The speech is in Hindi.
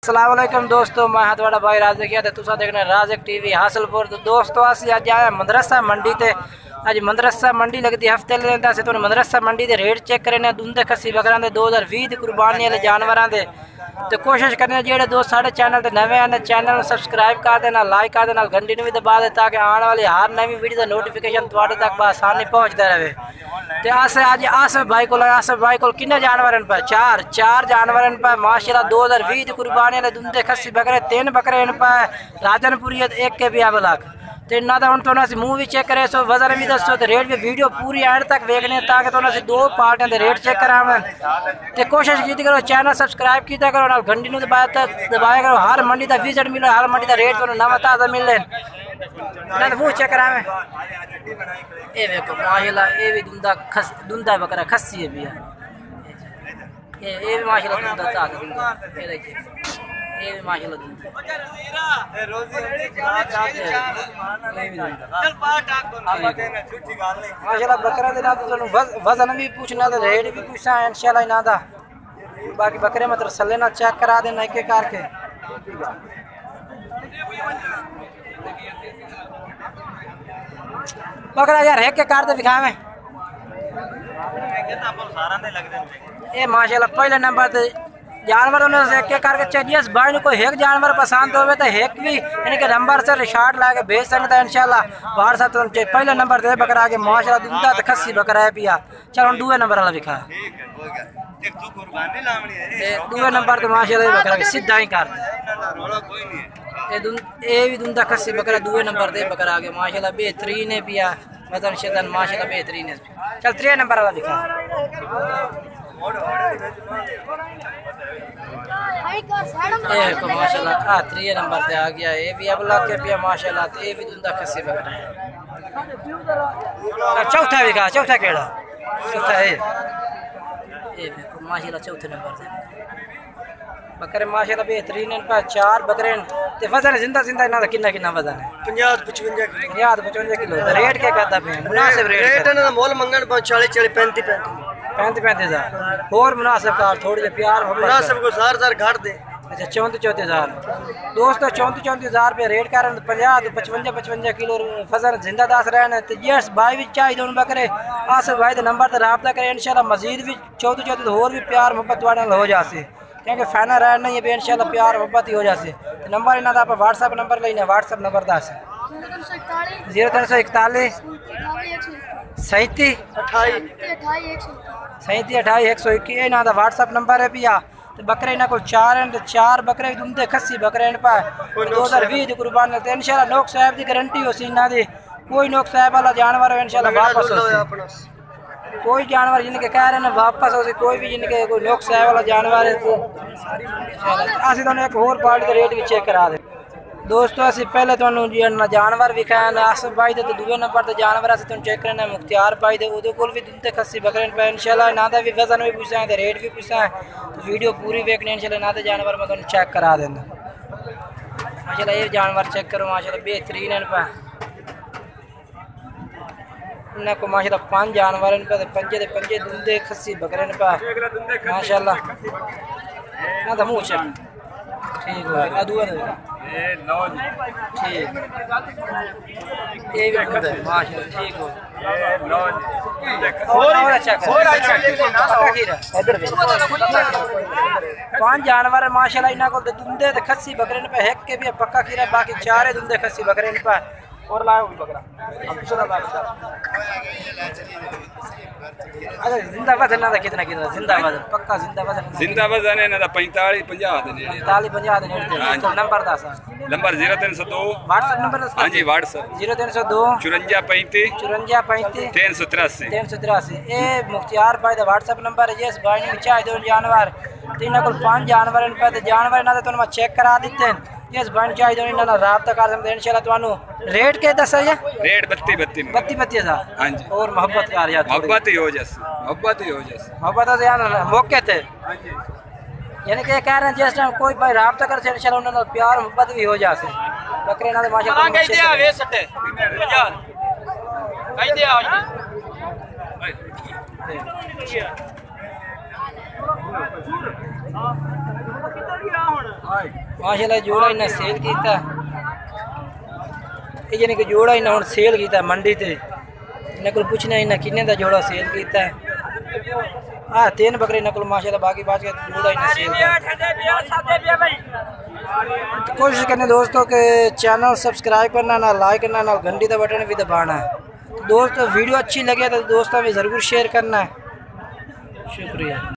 अस्सलाम वालेकुम दोस्तों, मैं हाँ थोड़ा भाई राज़ किया तुसा देखना राज़ टीवी हासिलपुर। तो दोस्तों अस अज आए मदरसा मंडी ते अज मदरसा मंडी लगती हफ्ते लेंदा से तो मदरसा मंडी के रेट चेक करने दुंदे खस्सी बकरा दे 2020 दी कुर्बानी वाले जानवरों के। तो कोशिश करने जेडे दोस्त साढ़े चैनल ते नवे आने चैनल सब्सक्राइब कर देना, लाइक कर देना, घंटी भी दबा दे ताकि आने वाली हर नवी वीडियो का नोटिफिकेशन थोड़े तक बसानी पहुँचता रहे। तो अस अज आसफ भाई को किन्ने जानवर पे चार जानवर पे माशाल्लाह 2020 की कुर्बानी वाले दुंदे खस्सी बकरे 3 बकरे पे राजनपुरी एक के भी ब्लॉक तो इन्ना तो हम थोड़ा मूँह भी चेक करे सो वजन भी दसो तो रेट भी वीडियो पूरी एंड तक देखने ताकि थोड़ा दो पार्टियों के रेट चेक करावें। तो कोशिश की करो चैनल सब्सक्राइब किया करो ना घंटी दबाया करो, हर मंडी का विजिट मिले, हर मंडी का रेट थोड़ा नवा ताज़ा मिले ना तो मुँह चेक करावें। ये देखो माशाल्लाह ये भी दुंदा बकरा खस्सी है भी ये भी माशाल्लाह दुंदा ताज़ा दुंदा ये देखिए ये भी माशाल्लाह दुंदा माशाल्लाह बकरा दे ना तो वजन भी पूछना तो रेट भी पूछना है इंशाल्लाह इना दा। बाकी बकरे मतलब सल्ले ना चेक करा देना एक एक करके। बकरा यार एक एक कर दे दिखावे ये माशाल्लाह पहले नंबर ते जानवर से एक एक करके चाहिए भाई कोई एक जानवर पसंद हो तो एक भी यानी कि नंबर से रिशार्ट ला के भेज सकता है इंशाल्लाह व्हाट्सएप तो पहले नंबर दे बकरा के माशाल्लाह दुंदा तो खस्सी बकरा है पिया। चलो हम दूसरे नंबर वाला दिखा दूसरे नंबर तो माशाल्लाह बकरा के सीधा ही कर ये भी दुंदा खस्सी बकरा दूसरे नंबर दे बकरा के माशाल्लाह बेहतरीन है पिया वजन शदन माशाल्लाह बेहतरीन है। चल 3 नंबर वाला दिखा माशाल्लाह 3 नंबर पे आ गया ये भी अब लग के पिया माशाल्लाह तो ये भी दुंदा खस्सी बकरा है। चौथा दिखा चौथा केड़ा चौथा है ये देखो माशाल्लाह चौथे नंबर पे बकरे माशाल्लाह बेहतरीन है। 4 बकरे ते वजन जिंदा इना दा कितना कितना वजन है 50-55 किलो। रेट क्या करता पे मुनासिब रेट इना दा मोल मंगन 40 35 हज़ार और मुनासिब कार थोड़ी प्यार मुनासिब को 4,000 घाट दे। अच्छा 34 हज़ार दोस्तों 34 हज़ार रुपये रेट कर 50 तो 55 किलो फसल जिंदा दस रहने तो यस भाई भी चाहिए दोनों बकरे आसफ भाई के नंबर पर रब्ता करें इंशाल्लाह मजीद भी 34 तो और भी प्यार मोहब्बत वाले हो जासे क्योंकि फैना रहना ही है इंशाल्लाह प्यार मोहब्बत ही हो जासे। तो नंबर इन्हों का व्हाट्सएप नंबर लेना व्हाट्सएप नंबर 0341 37 28 121 इन्हों का व्हाट्सएप नंबर है पिया। तो बकरे इन्हों को 4 हैं 4 बकरे दुंदे खस्सी बकरे पा 2020 की कुर्बानी तो इंशाल्लाह नोक साहब की गारंटी हो सी इन्हों की कोई नोक साहब वाला जानवर है इंशाल्लाह वापस हो कोई जानवर जिनके कह रहे हैं वापस हो कोई भी जिनके कोई नोक साहब वाला जानवर है तो असं तो एक होर पार्टी का रेट भी चेक करा दे। दोस्तों असं पहले तो जानवर विखाए आसफ भाई तो दूसरे नंबर पर जानवर असं चेक करना मुख्तियार भाई दे वो भी दुंदे खस्सी बकरे पे इंशाल्लाह इना का भी वजन भी पूछा है रेट भी पूछा है तो वीडियो पूरी देखनी इंशाल्लाह इना के जानवर मैं तुम चेक करा देना। माशाल्लाह ये जानवर चेक करो माशाल्लाह बेहतरीन है पे इन्हें को माशाल्लाह 5 जानवर पे पंजे दुंदे खस्सी बकरे पे माशाल्लाह ना तो मुँह चेक ठीक हो गया दूआ ठीक ये भी दुंदा माशाल्लाह ठीक हो और अच्छा इधर 5 जानवर माशाल्लाह इन्हों को दुंदे खस्सी बकरे पे एक के भी पक्का खीरा बाकी 4 दुंदे खस्सी बकरे पे और लाया बकरा अच्छा जिंदा वजन ना कितना जिंदा वजन पक्का जिंदा वजन है ना 45-50 दे नेड़े 45-50 दे नेड़े। तो नंबर दस नंबर 0302 व्हाट्सएप नंबर हां जी व्हाट्सएप 0302 5435 383 ये मुख्तियार भाई दा व्हाट्सएप नंबर है। इस भाई ने चाहिए दो जानवर तो इन्हों को 5 जानवर पे जानवर इन्होंने तो चेक करा दिते हैं। इस बन चाहिए इन्होंने रब्ता कर सकते इंशाल्लाह तुहानू रेट के दस है रेट 32 हज़ार हां जी और मोहब्बत कर यार मोहब्बत ही हो जैसे मोहब्बत से यार मौके थे यानी कि कह रहे हैं जिस टाइम कोई भाई रब्ता कर से इंशाल्लाह उन्होंने प्यार मोहब्बत भी हो जासे बकरे ना माशाल्लाह कह दे वे सटे बाजार कह दे आज माशाल्लाह जोड़ा इन्हें सेल किया, यानी कि जोड़ा इन्हें हुण सेल किया मंडी ते। इन्हें को पूछना इन्हें किन्ने दा जोड़ा सेल किया। हाँ 3 बकरे इन्हें को माशाल्लाह, बाकी बात के जोड़ा इन्हें सेल किया। तो कोशिश करने दोस्तों के चैनल सब्सक्राइब करना, ना लाइक करना, ना घंटी का बटन भी दबाना है। तो दोस्तों वीडियो अच्छी लगे तो दोस्तों में ज़रूर शेयर करना है। शुक्रिया।